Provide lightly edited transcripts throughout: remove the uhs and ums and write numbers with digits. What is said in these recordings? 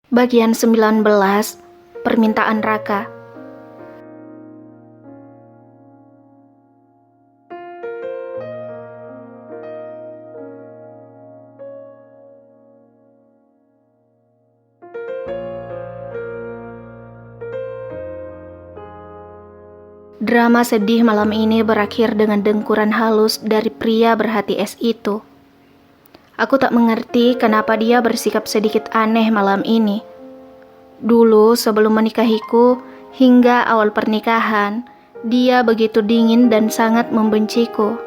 Bagian 19, Permintaan Raka. Drama sedih malam ini berakhir dengan dengkuran halus dari pria berhati es itu. Aku tak mengerti kenapa dia bersikap sedikit aneh malam ini. Dulu sebelum menikahiku hingga awal pernikahan, dia begitu dingin dan sangat membenciku.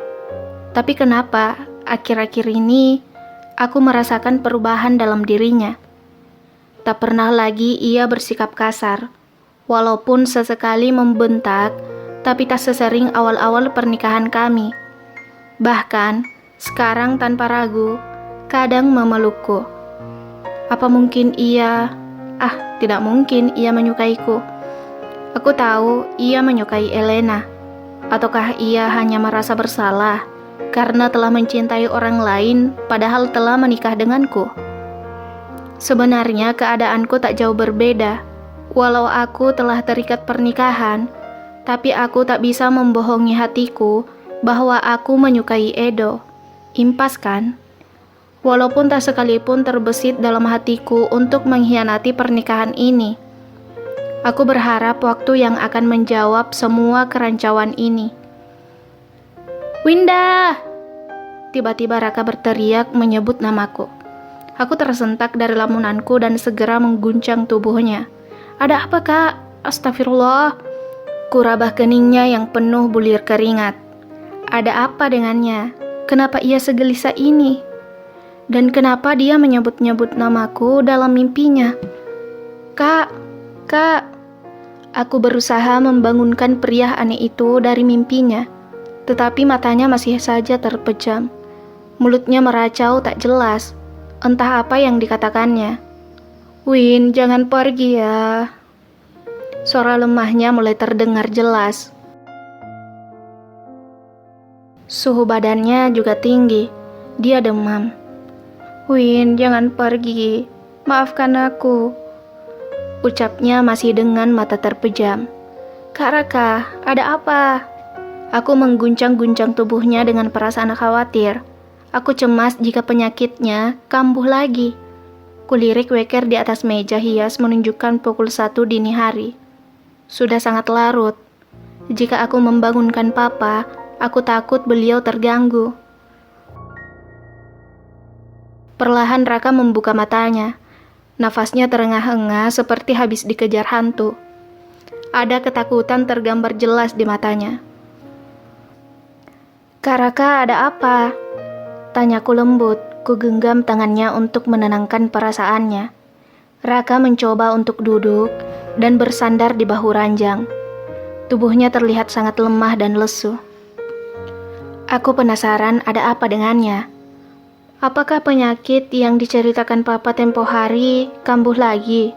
Tapi kenapa akhir-akhir ini aku merasakan perubahan dalam dirinya? Tak pernah lagi ia bersikap kasar, walaupun sesekali membentak, tapi tak sesering awal-awal pernikahan kami. Bahkan sekarang tanpa ragu, kadang memelukku. Apa mungkin tidak mungkin ia menyukaiku. Aku tahu ia menyukai Elena. Ataukah ia hanya merasa bersalah karena telah mencintai orang lain padahal telah menikah denganku? Sebenarnya keadaanku tak jauh berbeda. Walau aku telah terikat pernikahan, tapi aku tak bisa membohongi hatiku bahwa aku menyukai Edo. Impas kan? Walaupun tak sekalipun terbesit dalam hatiku untuk mengkhianati pernikahan ini. Aku berharap waktu yang akan menjawab semua kerancauan ini. Winda! Tiba-tiba Raka berteriak menyebut namaku. Aku tersentak dari lamunanku dan segera mengguncang tubuhnya. Ada apa, Kak? Astagfirullah. Kurabah keningnya yang penuh bulir keringat. Ada apa dengannya? Kenapa ia segelisah ini? Dan kenapa dia menyebut-nyebut namaku dalam mimpinya? Kak, aku berusaha membangunkan pria aneh itu dari mimpinya, tetapi matanya masih saja terpejam. Mulutnya meracau tak jelas, entah apa yang dikatakannya. Win, jangan pergi ya. Suara lemahnya mulai terdengar jelas. Suhu badannya juga tinggi, dia demam. Win, jangan pergi. Maafkan aku. Ucapnya masih dengan mata terpejam. Kak Raka, ada apa? Aku mengguncang-guncang tubuhnya dengan perasaan khawatir. Aku cemas jika penyakitnya kambuh lagi. Kulirik weker di atas meja hias menunjukkan pukul 1 dini hari. Sudah sangat larut. Jika aku membangunkan papa, aku takut beliau terganggu. Perlahan Raka membuka matanya. Nafasnya terengah-engah seperti habis dikejar hantu. Ada ketakutan tergambar jelas di matanya. Kak Raka, ada apa? Tanyaku lembut. Ku genggam tangannya untuk menenangkan perasaannya. Raka mencoba untuk duduk dan bersandar di bahu ranjang. Tubuhnya terlihat sangat lemah dan lesu. Aku penasaran ada apa dengannya. Apakah penyakit yang diceritakan papa tempo hari kambuh lagi?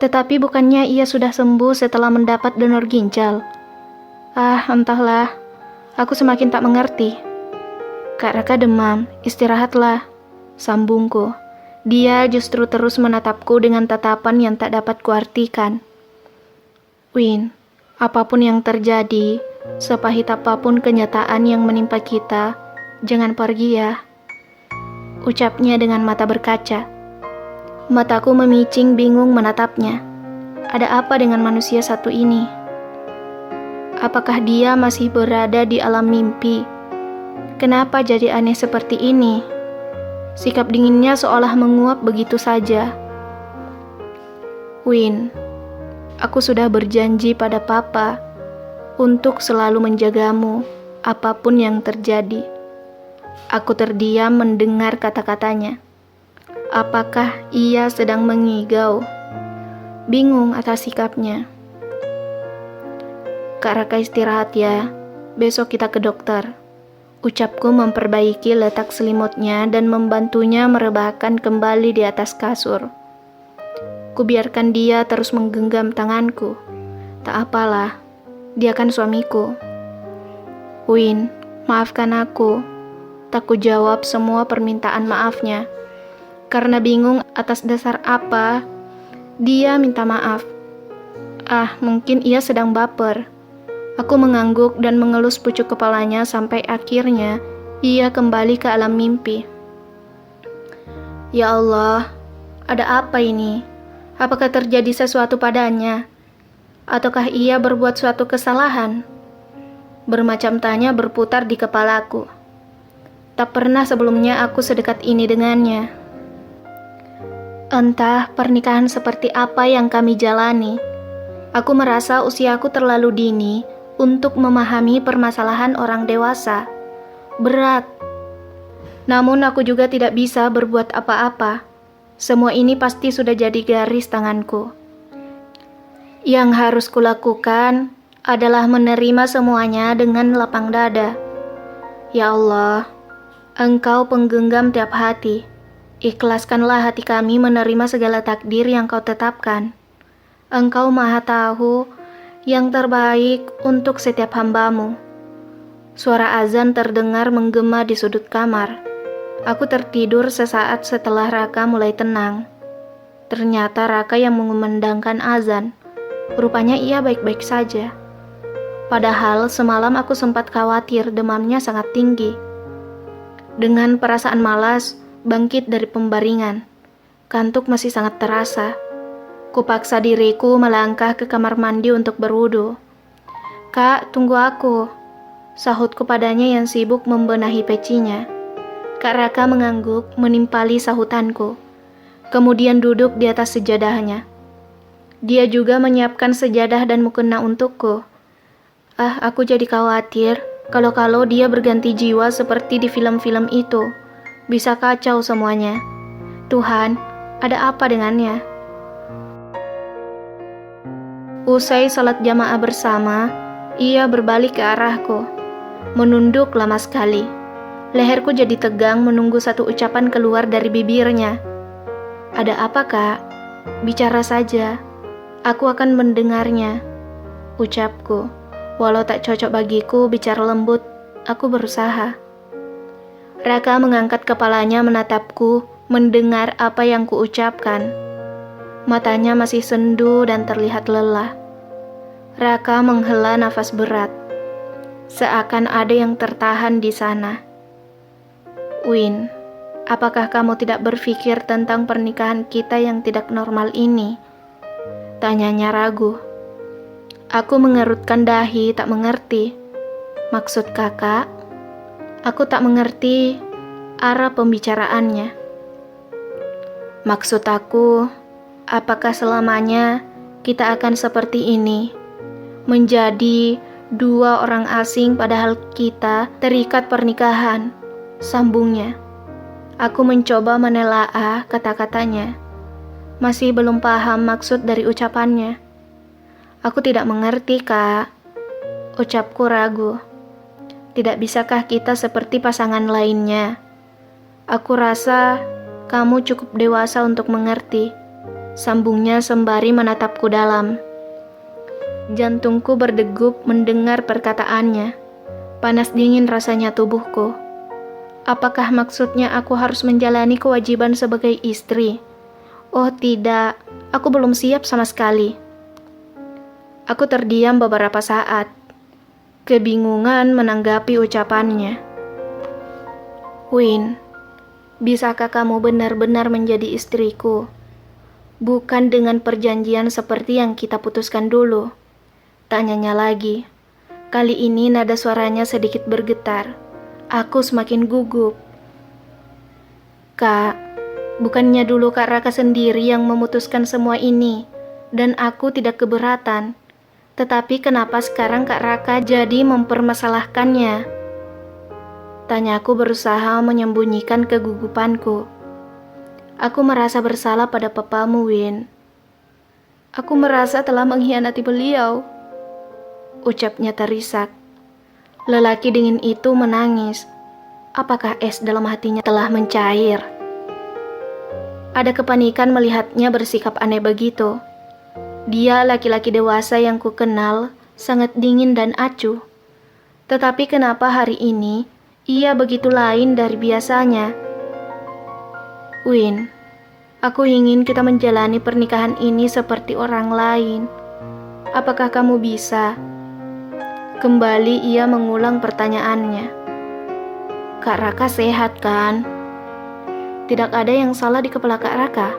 Tetapi bukannya ia sudah sembuh setelah mendapat donor ginjal? Entahlah. Aku semakin tak mengerti. Kak Raka demam, istirahatlah. Sambungku. Dia justru terus menatapku dengan tatapan yang tak dapat kuartikan. Win, apapun yang terjadi, sepahit apapun kenyataan yang menimpa kita, jangan pergi ya. Ucapnya dengan mata berkaca. Mataku memicing bingung menatapnya. Ada apa dengan manusia satu ini? Apakah dia masih berada di alam mimpi? Kenapa jadi aneh seperti ini? Sikap dinginnya seolah menguap begitu saja. Win, aku sudah berjanji pada papa untuk selalu menjagamu apapun yang terjadi. Aku terdiam mendengar kata-katanya. Apakah ia sedang mengigau? Bingung atas sikapnya. Kak Raka istirahat ya, besok kita ke dokter. Ucapku memperbaiki letak selimutnya dan membantunya merebahkan kembali di atas kasur. Kubiarkan dia terus menggenggam tanganku. Tak apalah, dia kan suamiku. Win, maafkan aku. Tak kujawab semua permintaan maafnya. Karena bingung atas dasar apa Dia minta maaf. Mungkin ia sedang baper. Aku mengangguk dan mengelus pucuk kepalanya sampai akhirnya ia kembali ke alam mimpi. Ya Allah, ada apa ini? Apakah terjadi sesuatu padanya? Ataukah ia berbuat suatu kesalahan? Bermacam tanya berputar di kepalaku. Tak pernah sebelumnya aku sedekat ini dengannya. Entah pernikahan seperti apa yang kami jalani. Aku merasa usiaku terlalu dini untuk memahami permasalahan orang dewasa. Berat. Namun aku juga tidak bisa berbuat apa-apa. Semua ini pasti sudah jadi garis tanganku. Yang harus kulakukan adalah menerima semuanya dengan lapang dada. Ya Allah, Engkau penggenggam tiap hati. Ikhlaskanlah hati kami menerima segala takdir yang Kau tetapkan. Engkau Maha Tahu yang terbaik untuk setiap hamba-Mu. Suara azan terdengar menggema di sudut kamar. Aku tertidur sesaat setelah Raka mulai tenang. Ternyata Raka yang mengumandangkan azan. Rupanya ia baik-baik saja. Padahal semalam aku sempat khawatir demamnya sangat tinggi. Dengan perasaan malas, bangkit dari pembaringan. Kantuk masih sangat terasa. Kupaksa diriku melangkah ke kamar mandi untuk berwudu. Kak, tunggu aku. Sahutku padanya yang sibuk membenahi pecinya. Kak Raka mengangguk menimpali sahutanku. Kemudian duduk di atas sejadahnya. Dia juga menyiapkan sejadah dan mukena untukku. Aku jadi khawatir kalau dia berganti jiwa seperti di film-film itu. Bisa kacau semuanya. Tuhan, ada apa dengannya? Usai salat jamaah bersama, ia berbalik ke arahku. Menunduk lama sekali. Leherku jadi tegang menunggu satu ucapan keluar dari bibirnya. Ada apa, Kak? Bicara saja. Aku akan mendengarnya. Ucapku. Walau tak cocok bagiku bicara lembut, aku berusaha. Raka mengangkat kepalanya menatapku, mendengar apa yang kuucapkan. Matanya masih sendu dan terlihat lelah. Raka menghela nafas berat. Seakan ada yang tertahan di sana. Win, apakah kamu tidak berpikir tentang pernikahan kita yang tidak normal ini? Tanyanya ragu. Aku mengerutkan dahi tak mengerti. Maksud kakak? Aku tak mengerti arah pembicaraannya. Maksud aku, apakah selamanya kita akan seperti ini? Menjadi dua orang asing padahal kita terikat pernikahan, sambungnya. Aku mencoba menelaah kata-katanya. Masih belum paham maksud dari ucapannya. Aku tidak mengerti, Kak. Ucapku ragu. Tidak bisakah kita seperti pasangan lainnya? Aku rasa kamu cukup dewasa untuk mengerti. Sambungnya sembari menatapku dalam. Jantungku berdegup mendengar perkataannya. Panas dingin rasanya tubuhku. Apakah maksudnya aku harus menjalani kewajiban sebagai istri? Oh tidak, aku belum siap sama sekali. Aku terdiam beberapa saat. Kebingungan menanggapi ucapannya. Win, bisakah kamu benar-benar menjadi istriku? Bukan dengan perjanjian seperti yang kita putuskan dulu. Tanyanya lagi. Kali ini nada suaranya sedikit bergetar. Aku semakin gugup. Kak, bukannya dulu Kak Raka sendiri yang memutuskan semua ini, dan aku tidak keberatan. Tetapi kenapa sekarang Kak Raka jadi mempermasalahkannya? Tanyaku berusaha menyembunyikan kegugupanku. Aku merasa bersalah pada papamu, Win. Aku merasa telah mengkhianati beliau. Ucapnya terisak. Lelaki dingin itu menangis. Apakah es dalam hatinya telah mencair? Ada kepanikan melihatnya bersikap aneh begitu. Dia laki-laki dewasa yang kukenal, sangat dingin dan acuh. Tetapi kenapa hari ini ia begitu lain dari biasanya? Win, Aku ingin kita menjalani pernikahan ini seperti orang lain. Apakah kamu bisa? Kembali ia mengulang pertanyaannya. Kak Raka sehat kan? Tidak ada yang salah di kepala Kak Raka.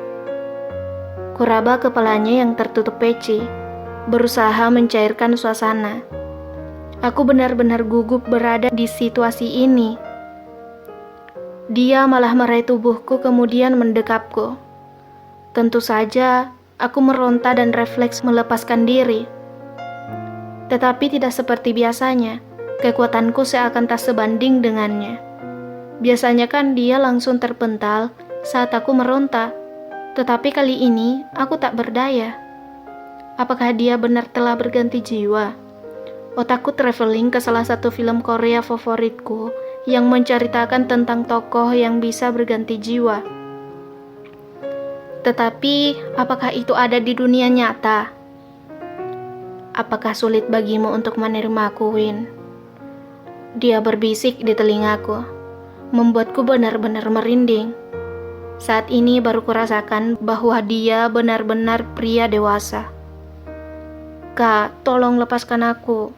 Kuraba kepalanya yang tertutup peci, berusaha mencairkan suasana. Aku benar-benar gugup berada di situasi ini. Dia malah meraih tubuhku kemudian mendekapku. Tentu saja, aku meronta dan refleks melepaskan diri. Tetapi tidak seperti biasanya, kekuatanku seakan tak sebanding dengannya. Biasanya kan dia langsung terpental saat aku meronta, tetapi kali ini aku tak berdaya. Apakah dia benar telah berganti jiwa? Otakku traveling ke salah satu film Korea favoritku yang menceritakan tentang tokoh yang bisa berganti jiwa. Tetapi, apakah itu ada di dunia nyata? Apakah sulit bagimu untuk menerimaku, Win? Dia berbisik di telingaku, membuatku benar-benar merinding. Saat ini baru kurasakan bahwa dia benar-benar pria dewasa. Kak, tolong lepaskan aku.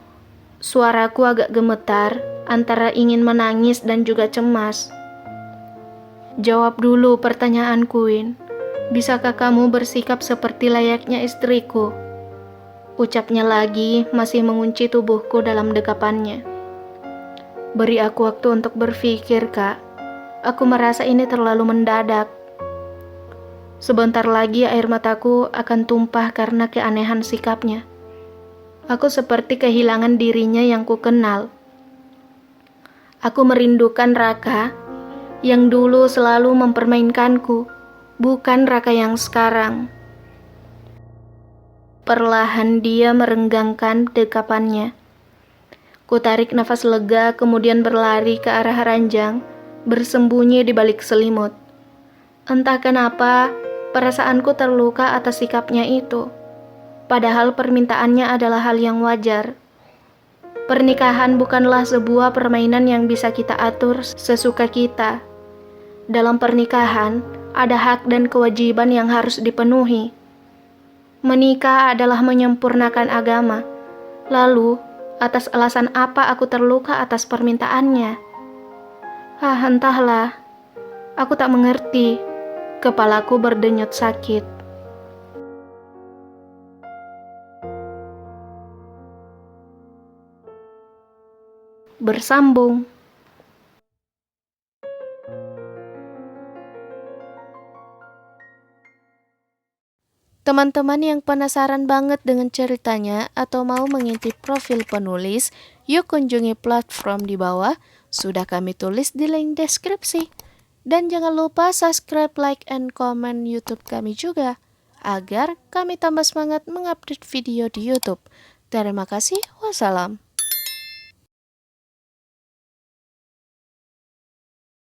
Suaraku agak gemetar, antara ingin menangis dan juga cemas. Jawab dulu pertanyaanku, Win. Bisakah kamu bersikap seperti layaknya istriku? Ucapnya lagi, masih mengunci tubuhku dalam dekapannya. Beri aku waktu untuk berpikir, Kak. Aku merasa ini terlalu mendadak. Sebentar lagi air mataku akan tumpah karena keanehan sikapnya. Aku seperti kehilangan dirinya yang kukenal. Aku merindukan Raka yang dulu selalu mempermainkanku, bukan Raka yang sekarang. Perlahan dia merenggangkan dekapannya. Ku tarik nafas lega kemudian berlari ke arah ranjang, bersembunyi di balik selimut. Entah kenapa, perasaanku terluka atas sikapnya itu. Padahal permintaannya adalah hal yang wajar. Pernikahan bukanlah sebuah permainan yang bisa kita atur sesuka kita. Dalam pernikahan, ada hak dan kewajiban yang harus dipenuhi. Menikah adalah menyempurnakan agama. Lalu, atas alasan apa aku terluka atas permintaannya? Entahlah. Aku tak mengerti. Kepalaku berdenyut sakit. Bersambung. Teman-teman yang penasaran banget dengan ceritanya atau mau mengintip profil penulis, yuk kunjungi platform di bawah, sudah kami tulis di link deskripsi. Dan jangan lupa subscribe, like, and comment YouTube kami juga, agar kami tambah semangat mengupdate video di YouTube. Terima kasih, wassalam.